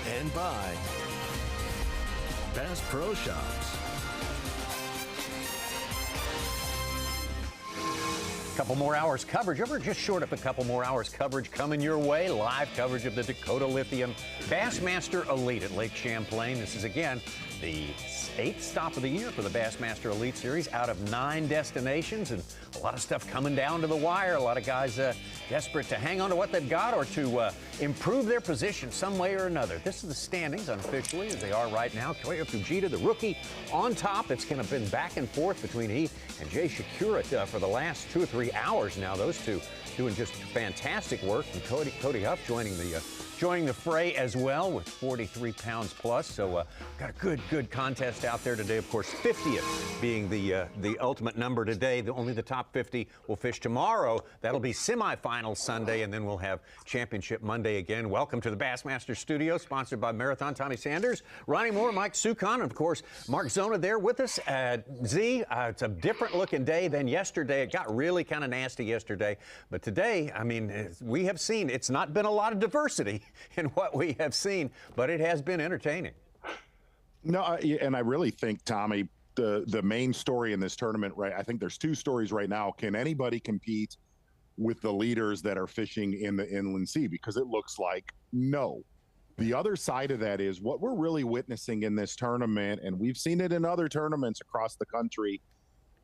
and by Bass Pro Shops. Couple more hours coverage. Ever just short of a couple more hours coverage coming your way. Live coverage of the Dakota Lithium Bassmaster Elite at Lake Champlain. This is, again, the 8th stop of the year for the Bassmaster Elite Series out of 9 destinations, and a lot of stuff coming down to the wire. A lot of guys desperate to hang on to what they've got or to improve their position some way or another. This is the standings unofficially as they are right now. Koya Fujita, the rookie, on top. It's kind of been back and forth between he and Jay Shakura for the last 2 or 3 hours now. Those two doing just fantastic work. And Cody Huff joining the fray as well with 43 pounds plus. So got a good contest out there today. Of course, 50th being the ultimate number today. Only the top 50 will fish tomorrow. That'll be semifinals Sunday, and then we'll have championship Monday again. Welcome to the Bassmaster Studio, sponsored by Marathon. Tommy Sanders, Ronnie Moore, Mike Sukon, and of course, Mark Zona there with us. It's a different looking day than yesterday. It got really kind of nasty yesterday, but today, I mean, we have seen it's not been a lot of diversity in what we have seen, but it has been entertaining. No, and I really think, Tommy, the main story in this tournament, right? I think there's 2 stories right now. Can anybody compete with the leaders that are fishing in the inland sea? Because it looks like no. The other side of that is what we're really witnessing in this tournament, and we've seen it in other tournaments across the country,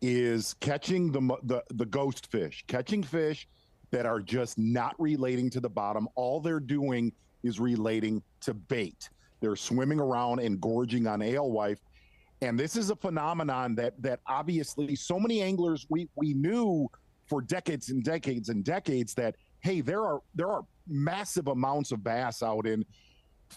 is catching the ghost fish, catching fish that are just not relating to the bottom. All they're doing is relating to bait. They're swimming around and gorging on alewife. And this is a phenomenon that obviously so many anglers, we knew for decades and decades and decades that, hey, there are massive amounts of bass out in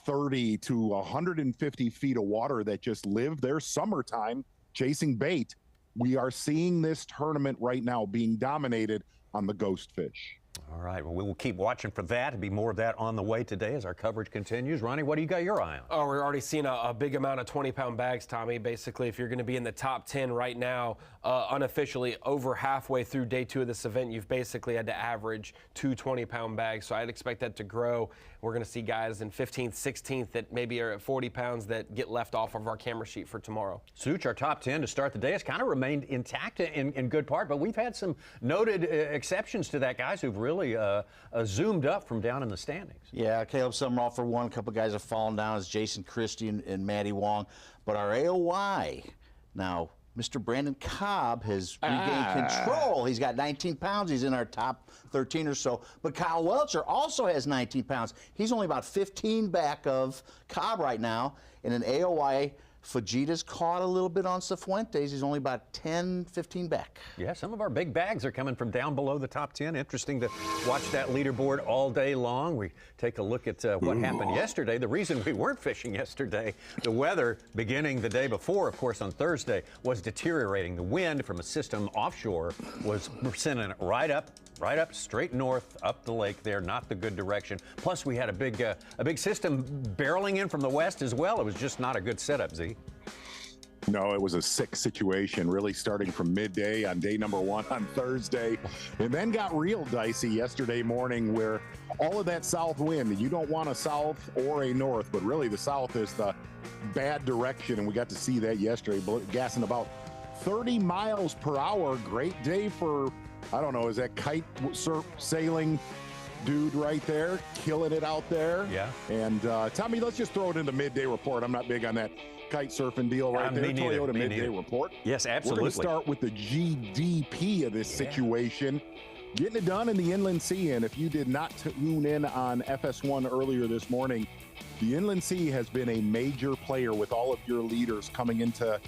30 to 150 feet of water that just live their summertime chasing bait. We are seeing this tournament right now being dominated on the ghost fish. All right, well, we will keep watching for that. There'll be more of that on the way today as our coverage continues. Ronnie, what do you got your eye on? Oh, we're already seeing a big amount of 20-pound bags, Tommy. Basically, if you're going to be in the top 10 right now, unofficially over halfway through day 2 of this event, you've basically had to average 2 20-pound bags. So I'd expect that to grow. We're going to see guys in 15th, 16th that maybe are at 40 pounds that get left off of our camera sheet for tomorrow. Such, our top 10 to start the day has kind of remained intact in good part, but we've had some noted exceptions to that, guys who've really zoomed up from down in the standings. Yeah, Caleb Summerall for one. A couple guys have fallen down as Jason Christie and Matty Wong. But our AOY, now, Mr. Brandon Cobb has regained control. He's got 19 pounds. He's in our top 13 or so. But Kyle Welcher also has 19 pounds. He's only about 15 back of Cobb right now. In an AOY, Fujita's caught a little bit on Cifuentes. He's only about 10, 15 back. Yeah, some of our big bags are coming from down below the top 10. Interesting to watch that leaderboard all day long. We take a look at what happened yesterday. The reason we weren't fishing yesterday, the weather beginning the day before, of course, on Thursday, was deteriorating. The wind from a system offshore was sending it right up straight north up the lake there, not the good direction. Plus, we had a big system barreling in from the west as well. It was just not a good setup, Z. No, it was a sick situation, really starting from midday on day number 1 on Thursday, and then got real dicey yesterday morning where all of that south wind, you don't want a south or a north, but really the south is the bad direction, and we got to see that yesterday, gassing about 30 miles per hour. Great day for, I don't know, is that kite sailing dude right there, killing it out there? Yeah. And Tommy, let's just throw it in the midday report. I'm not big on that kite surfing deal right there. Toyota Midday report. Yes, absolutely. We're going to start with the GDP of this situation. Getting it done in the inland sea. And if you did not tune in on FS1 earlier this morning, the inland sea has been a major player with all of your leaders coming into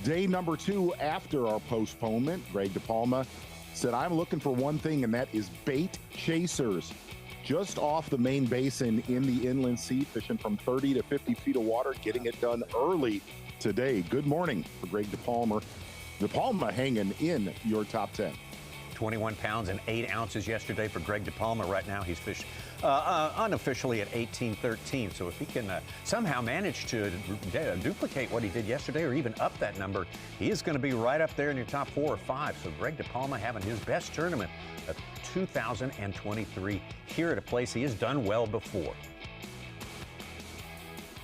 day number 2 after our postponement. Greg DePalma said, I'm looking for one thing, and that is bait chasers. Just off the main basin in the inland sea, fishing from 30 to 50 feet of water, getting it done early today. Good morning for Greg DePalma. DePalma hanging in your top 10. 21 pounds and 8 ounces yesterday for Greg DePalma. Right now he's fished unofficially at 18-13. So if he can somehow manage to duplicate what he did yesterday or even up that number, he is going to be right up there in your top 4 or 5. So Greg DePalma having his best tournament of 2023 here at a place he has done well before.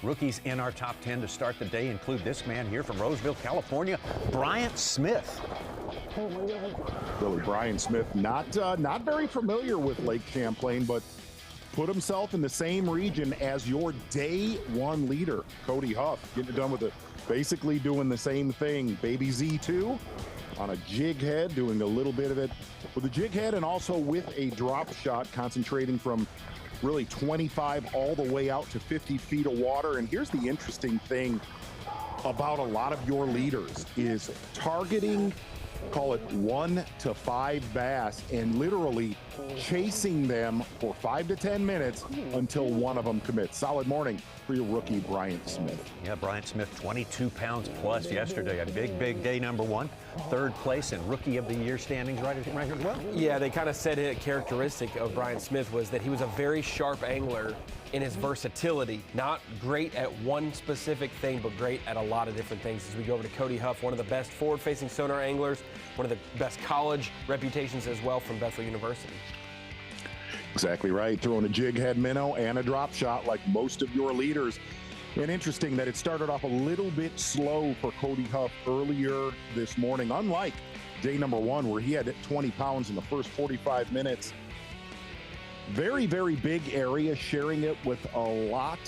Rookies in our top 10 to start the day include this man here from Roseville, California, Bryant Smith. Really, Bryant Smith, not very familiar with Lake Champlain, but put himself in the same region as your day one leader, Cody Huff, getting it done with basically doing the same thing. Baby Z2 on a jig head, doing a little bit of it with a jig head and also with a drop shot, concentrating from really 25 all the way out to 50 feet of water. And here's the interesting thing about a lot of your leaders is targeting, call it 1 to 5 bass, and literally chasing them for 5 to 10 minutes until one of them commits. Solid morning for your rookie, Bryant Smith. Yeah, Bryant Smith, 22 pounds plus yesterday. A big day number one. Third place in Rookie of the Year standings right here as well. Yeah, they kind of said a characteristic of Bryant Smith was that he was a very sharp angler in his versatility. Not great at one specific thing, but great at a lot of different things. As we go over to Cody Huff, one of the best forward-facing sonar anglers, one of the best college reputations as well from Bethel University. Exactly right. Throwing a jig head minnow and a drop shot like most of your leaders. And interesting that it started off a little bit slow for Cody Huff earlier this morning, unlike day number one where he had 20 pounds in the first 45 minutes. Very, very big area, sharing it with a lot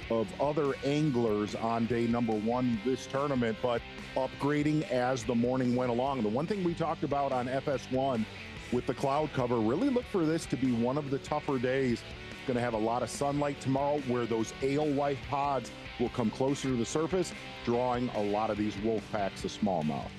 of other anglers on day number one this tournament, but upgrading as the morning went along. The one thing we talked about on FS1 with the cloud cover, really look for this to be one of the tougher days. Going to have a lot of sunlight tomorrow where those alewife pods will come closer to the surface, drawing a lot of these wolf packs of smallmouth.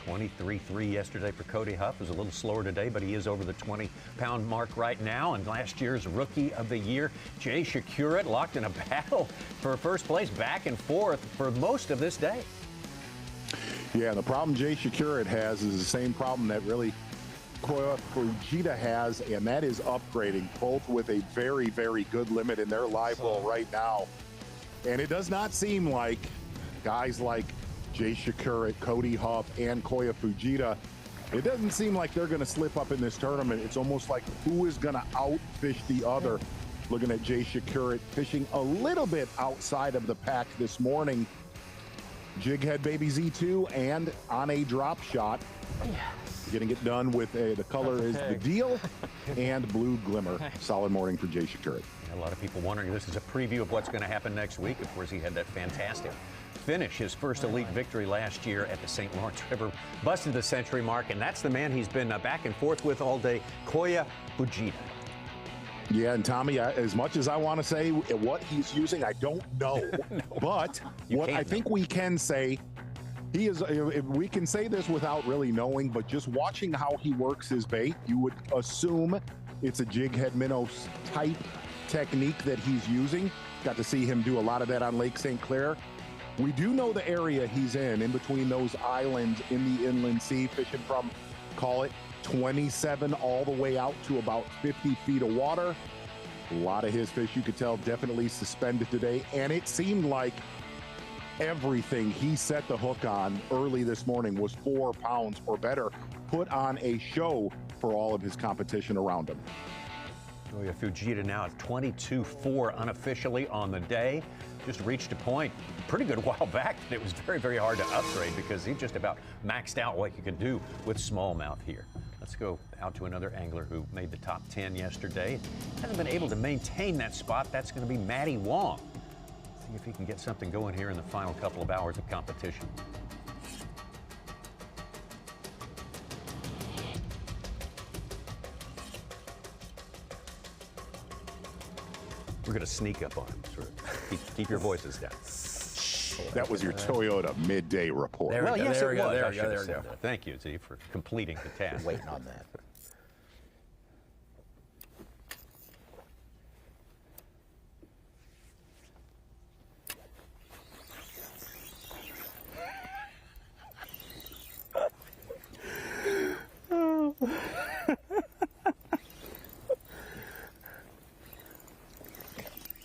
23.3 yesterday for Cody Huff. It was a little slower today, but he is over the 20-pound mark right now. And last year's Rookie of the Year, Jay Shakurat, locked in a battle for first place, back and forth for most of this day. Yeah, the problem Jay Shakurat has is the same problem that really Fujita has, and that is upgrading, both with a very, very good limit in their live roll right now. And it does not seem like guys like Jay Shakurat, Cody Huff, and Koya Fujita, it doesn't seem like they're going to slip up in this tournament. It's almost like who is going to outfish the other. Looking at Jay Shakurat fishing a little bit outside of the pack this morning. Jig head Baby Z2 and on a drop shot. Getting it done with the color is the deal and blue glimmer. Solid morning for Jay Shakurat. A lot of people wondering, this is a preview of what's going to happen next week. Of course, he had that fantastic finish, his first elite victory last year at the St. Lawrence River, busted the century mark, and that's the man he's been back and forth with all day, Koya Fujita. Yeah, and Tommy, as much as I want to say what he's using, I don't know. No, but what I think we can say, he is, we can say this without really knowing, but just watching how he works his bait, you would assume it's a jig head minnow type technique that he's using. Got to see him do a lot of that on Lake St. Clair. We do know the area he's in between those islands in the inland sea, fishing from, call it 27 all the way out to about 50 feet of water. A lot of his fish, you could tell, definitely suspended today. And it seemed like everything he set the hook on early this morning was 4 pounds or better, put on a show for all of his competition around him. Koya Fujita now at 22.4 unofficially on the day. Just reached a point pretty good while back that it was very, very hard to upgrade because he just about maxed out what you could do with smallmouth here. Let's go out to another angler who made the top 10 yesterday. Hasn't been able to maintain that spot. That's going to be Matty Wong. See if he can get something going here in the final couple of hours of competition. We're going to sneak up on him. Sort of. Keep your voices down. That was your Toyota midday report. Well, yes, it was. There we go. Thank you, Z, for completing the task. Waiting on that.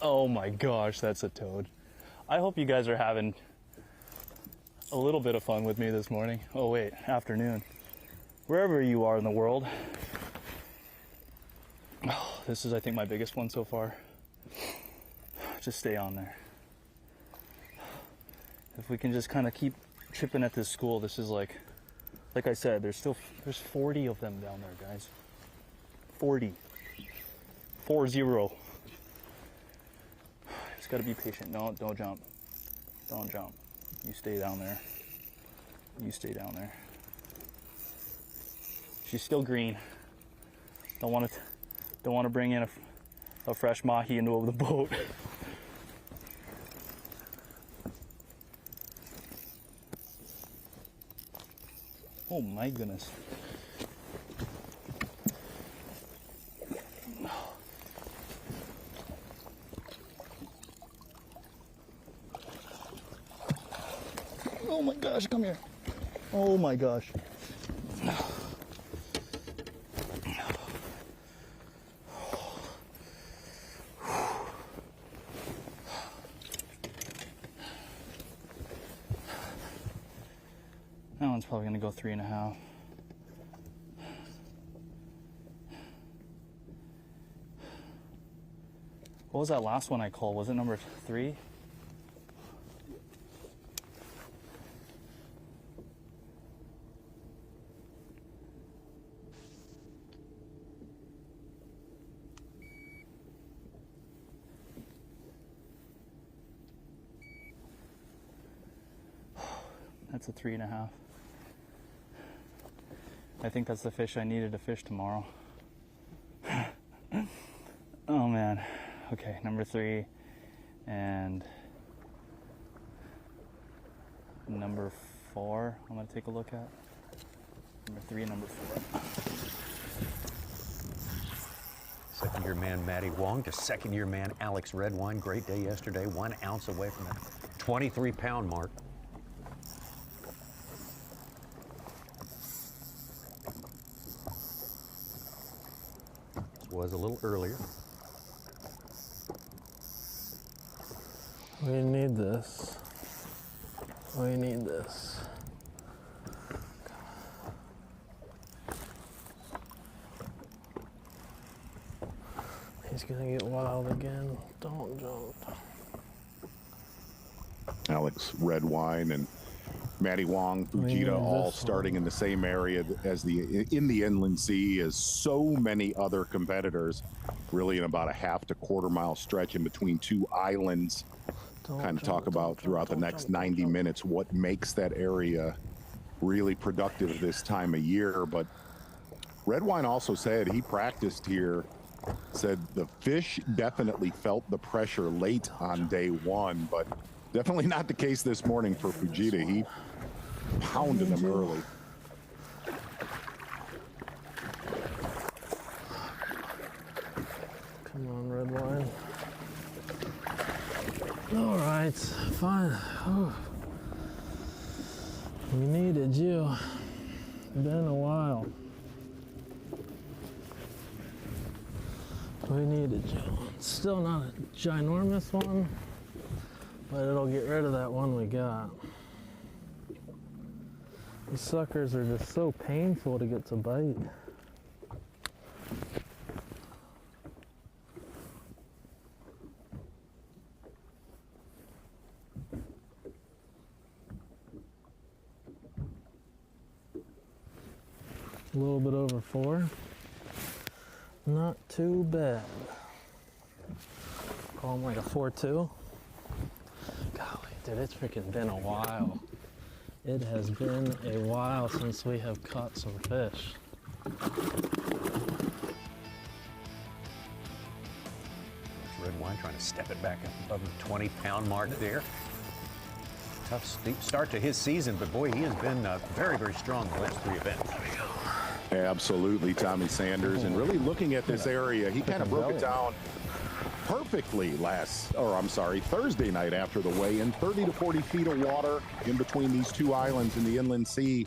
Oh my gosh, that's a toad. I hope you guys are having a little bit of fun with me this morning. Oh wait, afternoon. Wherever you are in the world. Oh, this is, I think, my biggest one so far. Just stay on there. if we can just kind of keep chipping at this school, this is like I said, there's 40 of them down there, guys. 40. 40. Just gotta be patient. No, don't jump. Don't jump. You stay down there. You stay down there. She's still green. Don't want to bring in a fresh mahi into the boat. Oh my goodness. Oh my gosh, come here. Oh my gosh. That one's probably gonna go 3.5. What was that last one I called? Was it number 3? That's a 3.5. I think that's the fish I needed to fish tomorrow. Oh man. Okay, number 3 and number 4. I'm gonna take a look at number 3 and number 4. Second-year man Matty Wong to second-year man Alex Redwine. Great day yesterday. 1 ounce away from the 23-pound mark. Was a little earlier. We need this. We need this. He's gonna get wild again. Don't jump. Alex Redwine and Matty Wong, Fujita, all starting in the same area as in the inland sea as so many other competitors, really in about a half to quarter-mile stretch in between 2 islands. Kind of talk about throughout the next 90 minutes what makes that area really productive this time of year. But Redwine also said he practiced here, said the fish definitely felt the pressure late on day 1, but definitely not the case this morning for Fujita. He pounded them early. Come on, Redwine. All right, fine. Oh. We needed you. Been a while. We needed you. Still not a ginormous one, but it'll get rid of that one we got. These suckers are just so painful to get to bite. A little bit over 4. Not too bad. Call them like a 4.2. Golly, dude, it's freaking been a while. It has been a while since we have caught some fish. Red Wine trying to step it back up above the 20-pound mark there. Tough steep start to his season, but boy, he has been very, very strong the last 3 events. Absolutely, Tommy Sanders. And really looking at this area, he kind of broke it down perfectly Thursday night after the weigh-in. 30 to 40 feet of water in between these 2 islands in the inland sea.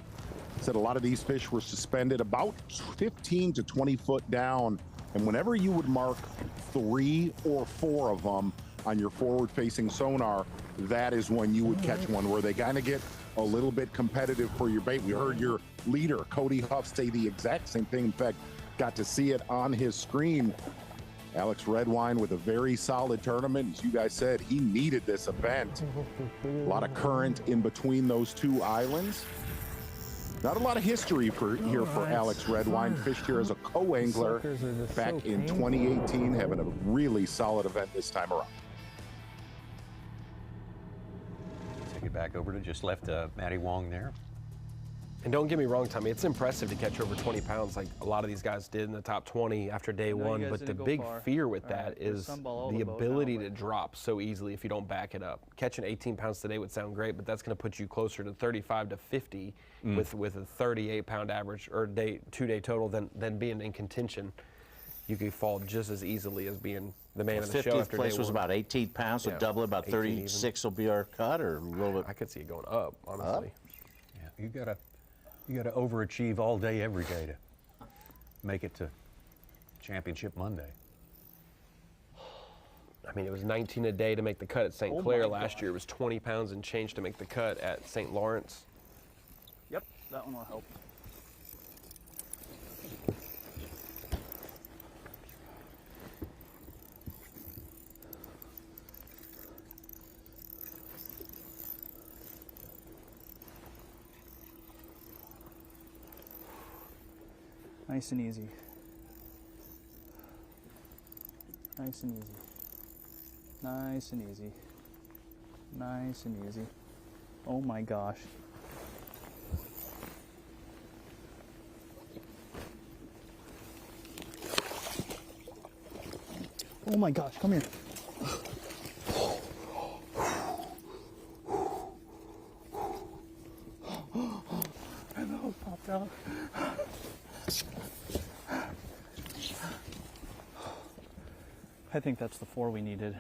Said a lot of these fish were suspended about 15 to 20 foot down. And whenever you would mark 3 or 4 of them on your forward-facing sonar, that is when you would catch one where they kind of get a little bit competitive for your bait. We heard your leader, Cody Huff, say the exact same thing. In fact, got to see it on his screen. Alex Redwine with a very solid tournament. As you guys said, he needed this event. A lot of current in between those two islands. Not a lot of history for Alex Redwine. Fished here as a co-angler back in 2018, having a really solid event this time around. Take it back over to just left Matty Wong there. And don't get me wrong, Tommy, it's impressive to catch over 20 pounds like a lot of these guys did in the top 20 after day one, but the big fear with that is the ability to drop so easily if you don't back it up. Catching 18 pounds today would sound great, but that's going to put you closer to 35 to 50 with a 38-pound average or two-day total than being in contention. You could fall just as easily as being the man of the show. 50th place was about 18 pounds, so double it, about 36 will be our cut, or a little bit. I could see it going up, honestly. Yeah, you gotta overachieve all day, every day to make it to Championship Monday. I mean, it was 19 a day to make the cut at St. Clair last year. It was 20 pounds and change to make the cut at St. Lawrence. Yep, that one will help. Nice and easy. Nice and easy. Nice and easy. Nice and easy. Oh my gosh. Oh my gosh, come here. My nose popped out. I think that's the 4 we needed.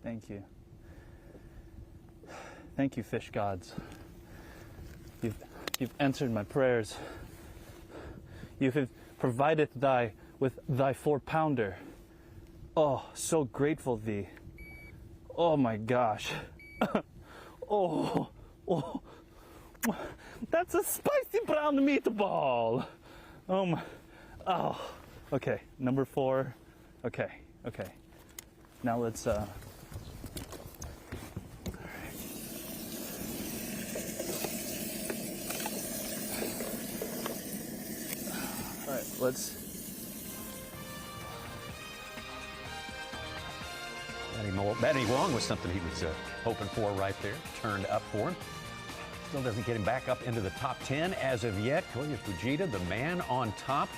Thank you. Thank you, fish gods. You've answered my prayers. You have provided thy with thy 4-pounder. Oh, so grateful thee. Oh my gosh. Oh, that's a spicy brown meatball. Oh my. Oh, okay, number 4. Okay. Now let's, all right, let's. Matty Wong was something he was hoping for right there. Turned up for him. Still doesn't get him back up into the top 10 as of yet. Koya Fujita, the man on top.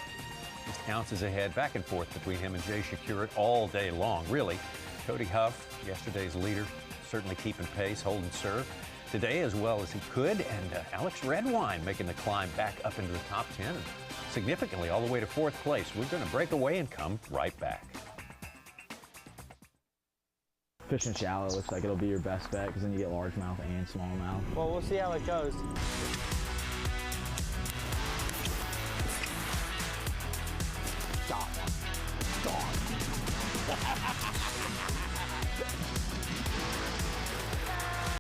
Just ounces ahead, back and forth between him and Jay Shakurat all day long, really. Cody Huff, yesterday's leader, certainly keeping pace, holding serve today as well as he could. And Alex Redwine making the climb back up into the top 10 and significantly all the way to 4th place. We're going to break away and come right back. Fishing shallow looks like it'll be your best bet because then you get largemouth and smallmouth. Well, we'll see how it goes.